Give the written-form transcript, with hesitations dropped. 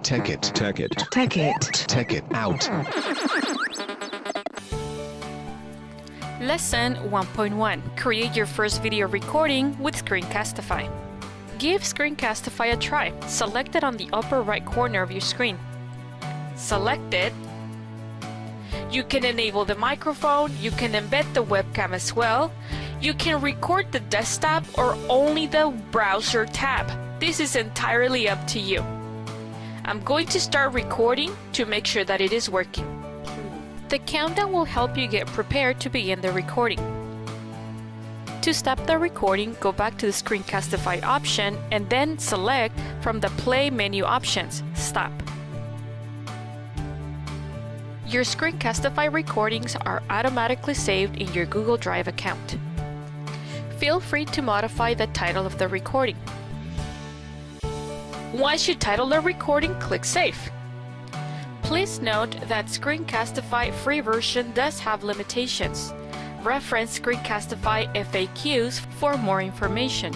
Take it. Take it. Take it. Take it out. Lesson 1.1. Create your first video recording with Screencastify. Give Screencastify a try. Select it on the upper right corner of your screen. Select it. You can enable the microphone, you can embed the webcam as well. You can record the desktop or only the browser tab. This is entirely up to you. I'm going to start recording to make sure that it is working. The countdown will help you get prepared to begin the recording. To stop the recording, go back to the Screencastify option and then select from the Play menu options, Stop. Your Screencastify recordings are automatically saved in your Google Drive account. Feel free to modify the title of the recording. Once you title the recording, click Save. Please note that Screencastify free version does have limitations. Reference Screencastify FAQs for more information.